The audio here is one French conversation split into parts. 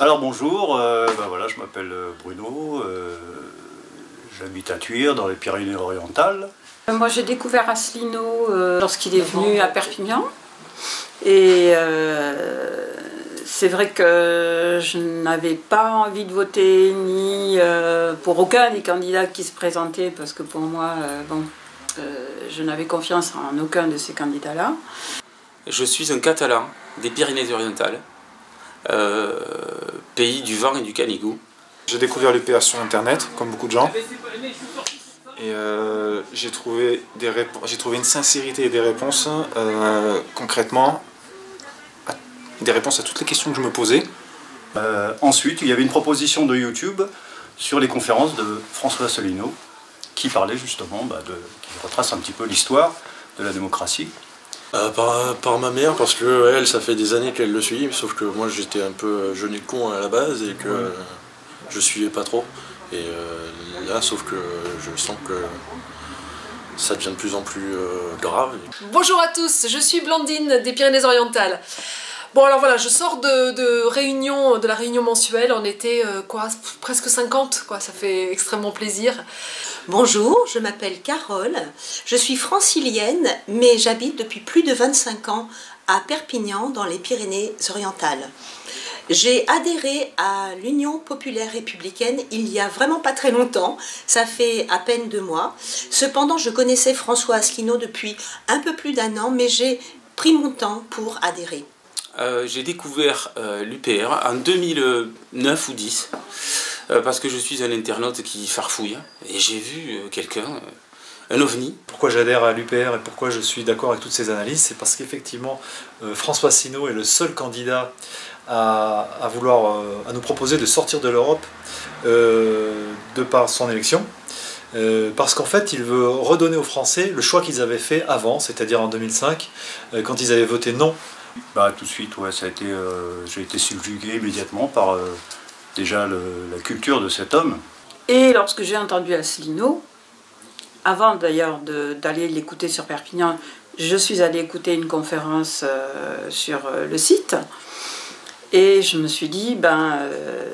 Alors bonjour, voilà, je m'appelle Bruno, j'habite à Thuir dans les Pyrénées-Orientales. Moi j'ai découvert Asselineau lorsqu'il est venu à Perpignan et c'est vrai que je n'avais pas envie de voter ni pour aucun des candidats qui se présentaient parce que pour moi je n'avais confiance en aucun de ces candidats-là. Je suis un Catalan des Pyrénées-Orientales, pays du vent et du canigou. J'ai découvert l'UPA sur internet, comme beaucoup de gens, et j'ai trouvé une sincérité et des réponses, concrètement, des réponses à toutes les questions que je me posais. Ensuite, il y avait une proposition de YouTube sur les conférences de François Asselineau, qui parlait justement, qui retrace un petit peu l'histoire de la démocratie. Par ma mère, parce que elle, ça fait des années qu'elle le suit, sauf que moi j'étais un peu jeune et con à la base et que je suivais pas trop. Et là, sauf que je sens que ça devient de plus en plus grave. Bonjour à tous, je suis Blandine des Pyrénées-Orientales. Bon alors voilà, je sors de la réunion mensuelle, on était presque 50, ça fait extrêmement plaisir. Bonjour, je m'appelle Carole, je suis francilienne, mais j'habite depuis plus de 25 ans à Perpignan dans les Pyrénées-Orientales. J'ai adhéré à l'Union populaire républicaine il y a vraiment pas très longtemps, ça fait à peine 2 mois. Cependant, je connaissais François Asselineau depuis un peu plus d'1 an, mais j'ai pris mon temps pour adhérer. J'ai découvert l'UPR en 2009 ou 10 parce que je suis un internaute qui farfouille et j'ai vu quelqu'un, un ovni. Pourquoi j'adhère à l'UPR et pourquoi je suis d'accord avec toutes ces analyses, c'est parce qu'effectivement François Asselineau est le seul candidat à nous proposer de sortir de l'Europe de par son élection. Parce qu'en fait, il veut redonner aux Français le choix qu'ils avaient fait avant, c'est-à-dire en 2005, quand ils avaient voté non. Tout de suite, ouais, j'ai été subjugué immédiatement par déjà la culture de cet homme. Et lorsque j'ai entendu Asselineau, avant d'ailleurs d'aller l'écouter sur Perpignan, je suis allée écouter une conférence sur le site. Et je me suis dit,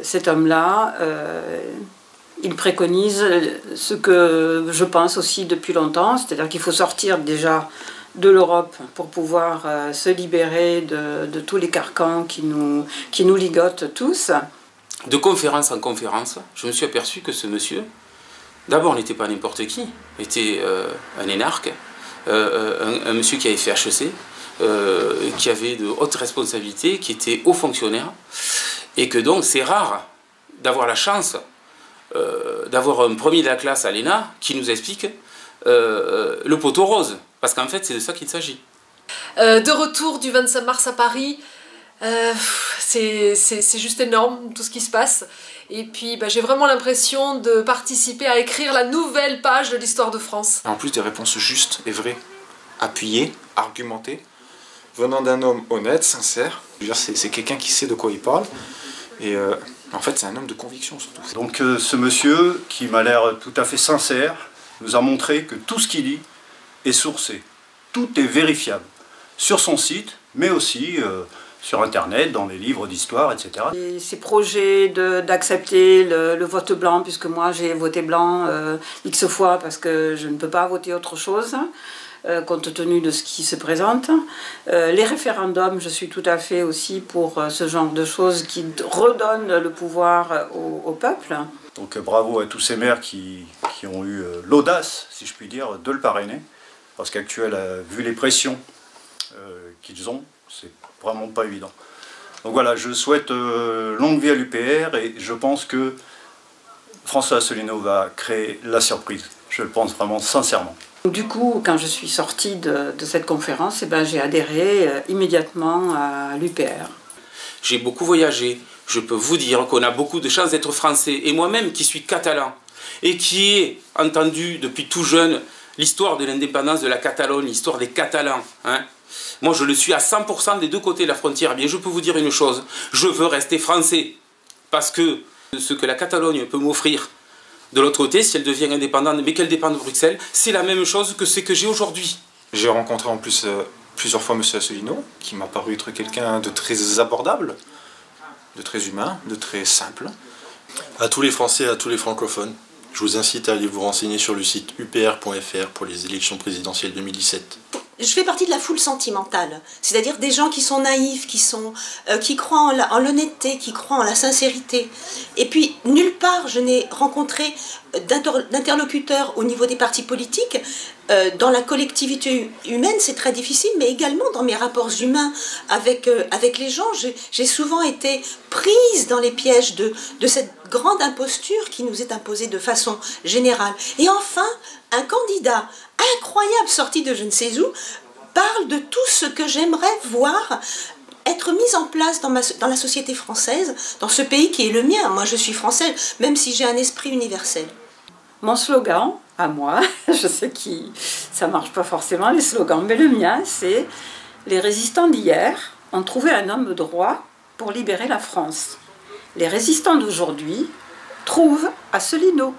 cet homme-là, il préconise ce que je pense aussi depuis longtemps, c'est-à-dire qu'il faut sortir déjà de l'Europe pour pouvoir se libérer de tous les carcans qui nous ligotent tous. De conférence en conférence, je me suis aperçu que ce monsieur, d'abord n'était pas n'importe qui, était un énarque, un monsieur qui avait fait HEC, qui avait de hautes responsabilités, qui était haut fonctionnaire, et que donc c'est rare d'avoir la chance d'avoir un premier de la classe à l'ENA qui nous explique le poteau rose, parce qu'en fait c'est de ça qu'il s'agit. De retour du 25 mars à Paris, c'est juste énorme tout ce qui se passe. Et puis j'ai vraiment l'impression de participer à écrire la nouvelle page de l'histoire de France. En plus des réponses justes et vraies, appuyées, argumentées, venant d'un homme honnête, sincère. C'est quelqu'un qui sait de quoi il parle. Et en fait, c'est un homme de conviction surtout. Donc ce monsieur, qui m'a l'air tout à fait sincère, nous a montré que tout ce qu'il dit est sourcé. Tout est vérifiable. Sur son site, mais aussi sur Internet, dans les livres d'histoire, etc. Et ces projets d'accepter le vote blanc, puisque moi j'ai voté blanc X fois parce que je ne peux pas voter autre chose, compte tenu de ce qui se présente. Les référendums, je suis tout à fait aussi pour ce genre de choses qui redonnent le pouvoir au peuple. Donc bravo à tous ces maires qui ont eu l'audace, si je puis dire, de le parrainer, parce qu'actuellement, vu les pressions qu'ils ont, c'est vraiment pas évident. Donc voilà, je souhaite longue vie à l'UPR et je pense que François Asselineau va créer la surprise. Je le pense vraiment sincèrement. Du coup, quand je suis sortie de cette conférence, j'ai adhéré immédiatement à l'UPR. J'ai beaucoup voyagé, je peux vous dire qu'on a beaucoup de chance d'être français. Et moi-même qui suis catalan et qui ai entendu depuis tout jeune l'histoire de l'indépendance de la Catalogne, l'histoire des Catalans, moi je le suis à 100% des deux côtés de la frontière. Eh bien, je peux vous dire une chose, je veux rester français. Parce que ce que la Catalogne peut m'offrir de l'autre côté, si elle devient indépendante, mais qu'elle dépend de Bruxelles, c'est la même chose que ce que j'ai aujourd'hui. J'ai rencontré en plus plusieurs fois M. Asselineau, qui m'a paru être quelqu'un de très abordable, de très humain, de très simple. À tous les Français, à tous les francophones, je vous incite à aller vous renseigner sur le site upr.fr pour les élections présidentielles 2017. Je fais partie de la foule sentimentale, c'est-à-dire des gens qui sont naïfs, qui croient en l'honnêteté, qui croient en la sincérité. Et puis, nulle part, je n'ai rencontré d'interlocuteurs au niveau des partis politiques. Dans la collectivité humaine, c'est très difficile, mais également dans mes rapports humains avec les gens, j'ai souvent été prise dans les pièges de cette grande imposture qui nous est imposée de façon générale. Et enfin, un candidat incroyable sorti de je ne sais où parle de tout ce que j'aimerais voir être mis en place dans la société française, dans ce pays qui est le mien. Moi, je suis française, même si j'ai un esprit universel. Mon slogan, à moi, je sais que ça ne marche pas forcément les slogans, mais le mien, c'est « Les résistants d'hier ont trouvé un homme droit pour libérer la France. Les résistants d'aujourd'hui trouvent Asselineau. »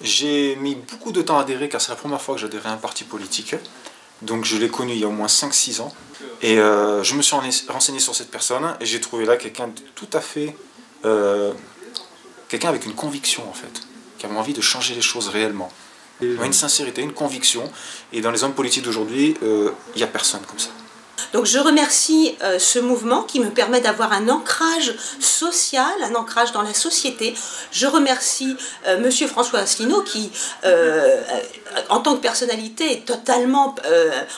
J'ai mis beaucoup de temps à adhérer car c'est la première fois que j'adhérais à un parti politique. Donc je l'ai connu il y a au moins 5-6 ans. Et je me suis renseigné sur cette personne et j'ai trouvé là quelqu'un de tout à fait... quelqu'un avec une conviction en fait, qui avait envie de changer les choses réellement. Une sincérité, une conviction. Et dans les hommes politiques d'aujourd'hui, il n'y a personne comme ça. Donc je remercie ce mouvement qui me permet d'avoir un ancrage social, un ancrage dans la société. Je remercie Monsieur François Asselineau qui, en tant que personnalité, est totalement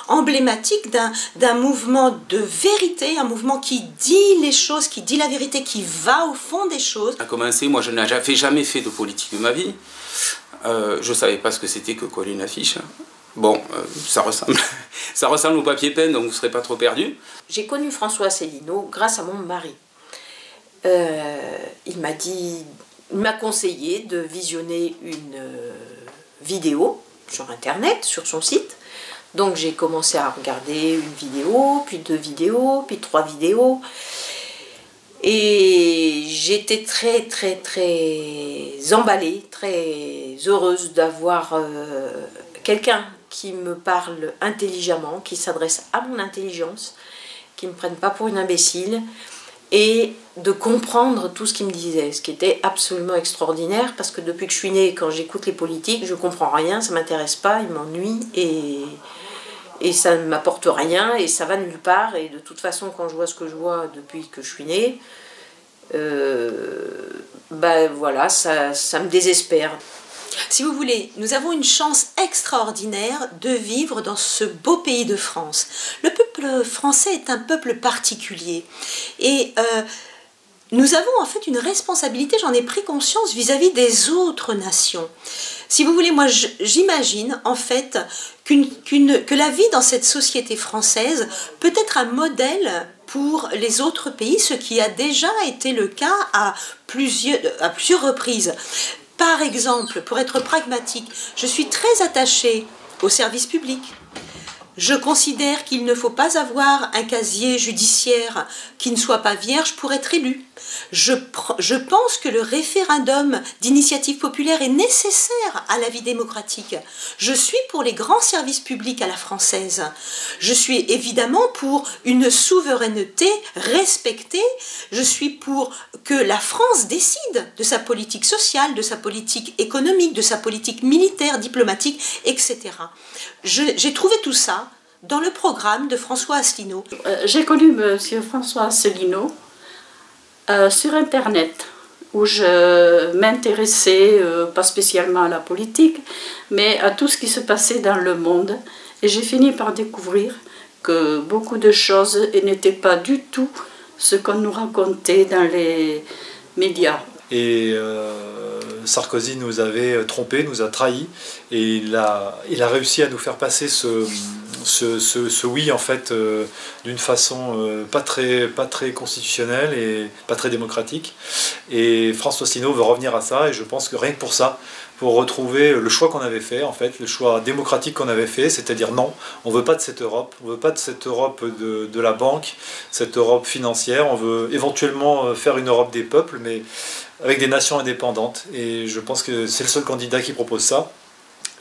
emblématique d'un mouvement de vérité, un mouvement qui dit les choses, qui dit la vérité, qui va au fond des choses. A commencé, moi je n'avais jamais fait de politique de ma vie. Je ne savais pas ce que c'était que coller une affiche. Bon, ça ressemble au papier peint, donc vous ne serez pas trop perdu. J'ai connu François Asselineau grâce à mon mari. Il m'a conseillé de visionner une vidéo sur Internet, sur son site. Donc j'ai commencé à regarder une vidéo, puis 2 vidéos, puis 3 vidéos. Et j'étais très emballée, très heureuse d'avoir quelqu'un qui me parle intelligemment, qui s'adresse à mon intelligence, qui ne me prenne pas pour une imbécile, et de comprendre tout ce qu'il me disait, ce qui était absolument extraordinaire, parce que depuis que je suis née, quand j'écoute les politiques, je ne comprends rien, ça ne m'intéresse pas, ils m'ennuient, et ça ne m'apporte rien, et ça va nulle part, et de toute façon, quand je vois ce que je vois depuis que je suis née, ben voilà, ça me désespère. Si vous voulez, nous avons une chance extraordinaire de vivre dans ce beau pays de France. Le peuple français est un peuple particulier. Et nous avons en fait une responsabilité, j'en ai pris conscience vis-à-vis des autres nations. Si vous voulez, moi j'imagine en fait que la vie dans cette société française peut être un modèle pour les autres pays, ce qui a déjà été le cas à plusieurs reprises. Par exemple, pour être pragmatique, je suis très attachée au service public. Je considère qu'il ne faut pas avoir un casier judiciaire qui ne soit pas vierge pour être élu. Je pense que le référendum d'initiative populaire est nécessaire à la vie démocratique. Je suis pour les grands services publics à la française. Je suis évidemment pour une souveraineté respectée. Je suis pour que la France décide de sa politique sociale, de sa politique économique, de sa politique militaire, diplomatique, etc. J'ai trouvé tout ça dans le programme de François Asselineau. J'ai connu M. François Asselineau sur Internet, où je m'intéressais, pas spécialement à la politique, mais à tout ce qui se passait dans le monde. Et j'ai fini par découvrir que beaucoup de choses n'étaient pas du tout ce qu'on nous racontait dans les médias. Et Sarkozy nous avait trompés, nous a trahis, et il a réussi à nous faire passer ce oui en fait d'une façon pas très constitutionnelle et pas très démocratique. Et François Asselineau veut revenir à ça, et je pense que rien que pour ça, pour retrouver le choix qu'on avait fait, en fait, le choix démocratique qu'on avait fait, c'est-à-dire non, on ne veut pas de cette Europe, on ne veut pas de cette Europe de la banque, cette Europe financière, on veut éventuellement faire une Europe des peuples, mais avec des nations indépendantes. Et je pense que c'est le seul candidat qui propose ça.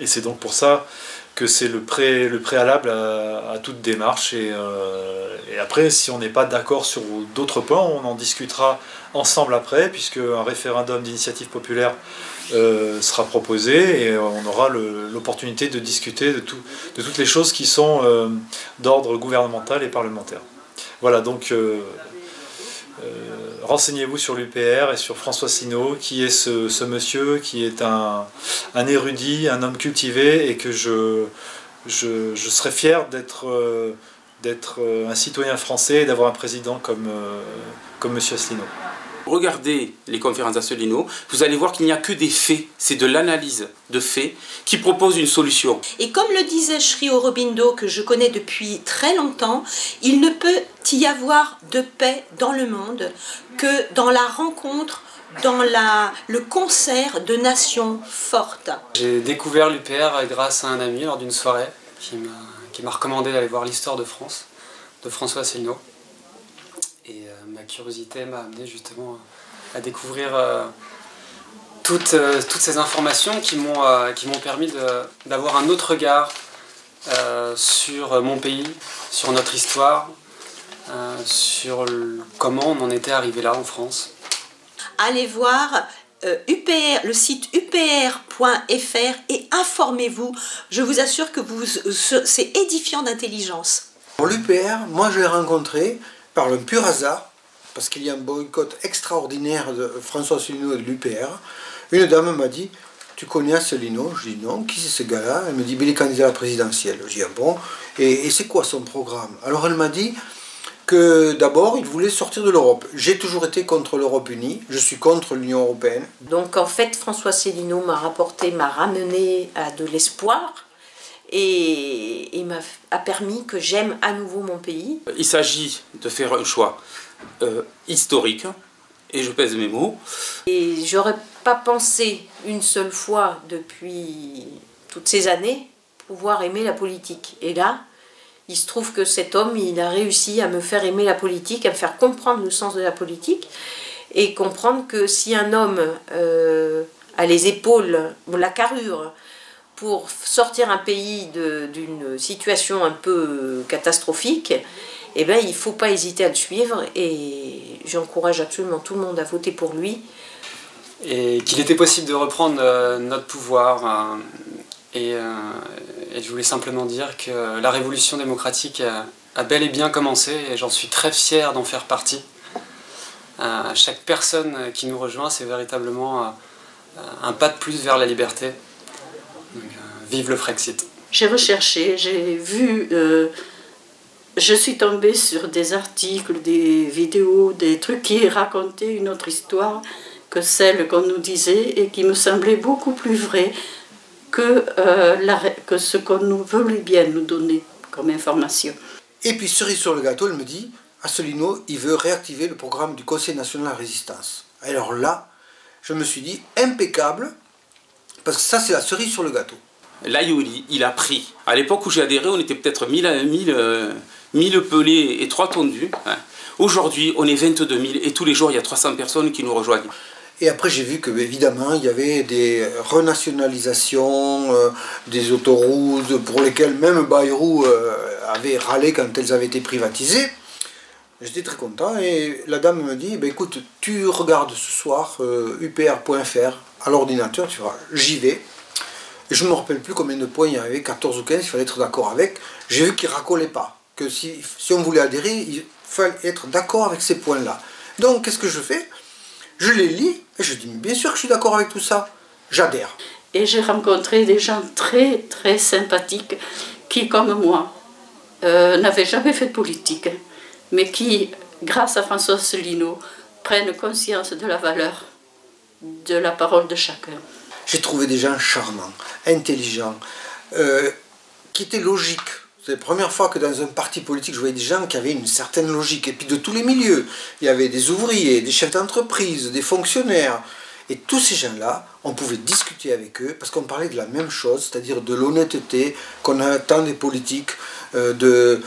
Et c'est donc pour ça que c'est le préalable à toute démarche. Et après, si on n'est pas d'accord sur d'autres points, on en discutera ensemble après, puisque un référendum d'initiative populaire sera proposé et on aura l'opportunité de discuter de toutes les choses qui sont d'ordre gouvernemental et parlementaire. Voilà, donc renseignez-vous sur l'UPR et sur François Asselineau, qui est ce monsieur, qui est un érudit, un homme cultivé, et que je serais fier d'être un citoyen français et d'avoir un président comme monsieur Asselineau. Regardez les conférences d'Asselineau, vous allez voir qu'il n'y a que des faits, c'est de l'analyse de faits qui propose une solution. Et comme le disait Sri Aurobindo, que je connais depuis très longtemps, il ne peut y avoir de paix dans le monde que dans la rencontre, dans le concert de nations fortes. J'ai découvert l'UPR grâce à un ami lors d'une soirée qui m'a recommandé d'aller voir l'histoire de France, de François Asselineau. Et ma curiosité m'a amené justement à découvrir toutes ces informations qui m'ont permis d'avoir un autre regard sur mon pays, sur notre histoire, sur comment on en était arrivé là en France. Allez voir le site upr.fr et informez-vous. Je vous assure que c'est édifiant d'intelligence. L'UPR, moi je l'ai rencontré par le pur hasard, parce qu'il y a un boycott extraordinaire de François Asselineau et de l'UPR. Une dame m'a dit « Tu connais Asselineau ?» Je dis « Non, qui c'est ce gars-là » Elle me dit « Il est candidat à la présidentielle. » Je dis « Ah bon, et c'est quoi son programme ?» Alors elle m'a dit que d'abord il voulait sortir de l'Europe. J'ai toujours été contre l'Europe unie, je suis contre l'Union européenne. Donc en fait François Asselineau m'a ramené à de l'espoir. Et il m'a permis que j'aime à nouveau mon pays. Il s'agit de faire un choix historique, et je pèse mes mots. Et j'aurais pas pensé une seule fois depuis toutes ces années pouvoir aimer la politique. Et là, il se trouve que cet homme, il a réussi à me faire aimer la politique, à me faire comprendre le sens de la politique, et comprendre que si un homme a les épaules, la carrure, pour sortir un pays d'une situation un peu catastrophique, eh bien, il ne faut pas hésiter à le suivre et j'encourage absolument tout le monde à voter pour lui. Et qu'il était possible de reprendre notre pouvoir. Et je voulais simplement dire que la révolution démocratique a bel et bien commencé et j'en suis très fier d'en faire partie. Chaque personne qui nous rejoint, c'est véritablement un pas de plus vers la liberté. Donc, vive le Frexit. J'ai recherché, j'ai vu, je suis tombée sur des articles, des vidéos, des trucs qui racontaient une autre histoire que celle qu'on nous disait et qui me semblait beaucoup plus vraie que ce qu'on nous voulait bien nous donner comme information. Et puis cerise sur le gâteau, elle me dit, Asselineau, il veut réactiver le programme du Conseil national de la résistance. Alors là, je me suis dit, impeccable, parce que ça c'est la cerise sur le gâteau. L'Aïoli, il a pris. À l'époque où j'ai adhéré, on était peut-être 1000 pelés et 3 tondus. Aujourd'hui, on est 22 000 et tous les jours, il y a 300 personnes qui nous rejoignent. Et après, j'ai vu que évidemment, il y avait des renationalisations des autoroutes pour lesquelles même Bayrou avait râlé quand elles avaient été privatisées. J'étais très content et la dame me dit, écoute, tu regardes ce soir upr.fr à l'ordinateur, tu vois, j'y vais. Et je ne me rappelle plus combien de points il y avait, 14 ou 15, il fallait être d'accord avec. J'ai vu qu'il ne racolait pas, que si on voulait adhérer, il fallait être d'accord avec ces points-là. Donc, qu'est-ce que je fais? Je les lis et je dis, bien sûr que je suis d'accord avec tout ça, j'adhère. Et j'ai rencontré des gens très très sympathiques qui, comme moi, n'avaient jamais fait de politique, mais qui, grâce à François Asselineau, prennent conscience de la valeur de la parole de chacun. J'ai trouvé des gens charmants, intelligents, qui étaient logiques. C'est la première fois que dans un parti politique, je voyais des gens qui avaient une certaine logique. Et puis de tous les milieux. Il y avait des ouvriers, des chefs d'entreprise, des fonctionnaires. Et tous ces gens-là, on pouvait discuter avec eux parce qu'on parlait de la même chose, c'est-à-dire de l'honnêteté qu'on attend des politiques, de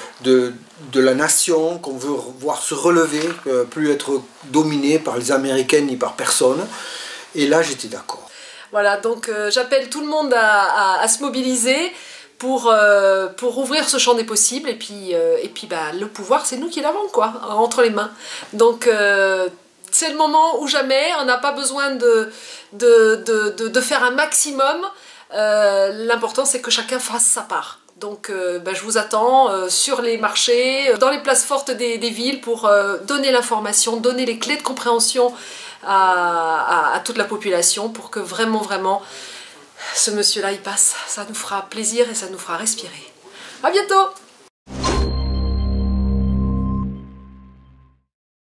la nation qu'on veut voir se relever, plus être dominée par les Américains ni par personne. Et là, j'étais d'accord. Voilà, donc j'appelle tout le monde à se mobiliser pour ouvrir ce champ des possibles. Et puis bah, le pouvoir, c'est nous qui l'avons, quoi, entre les mains. Donc c'est le moment ou jamais. On n'a pas besoin de faire un maximum. L'important, c'est que chacun fasse sa part. Donc bah, je vous attends sur les marchés, dans les places fortes des villes pour donner l'information, donner les clés de compréhension à toute la population pour que vraiment ce monsieur-là il passe. Ça nous fera plaisir et ça nous fera respirer. À bientôt!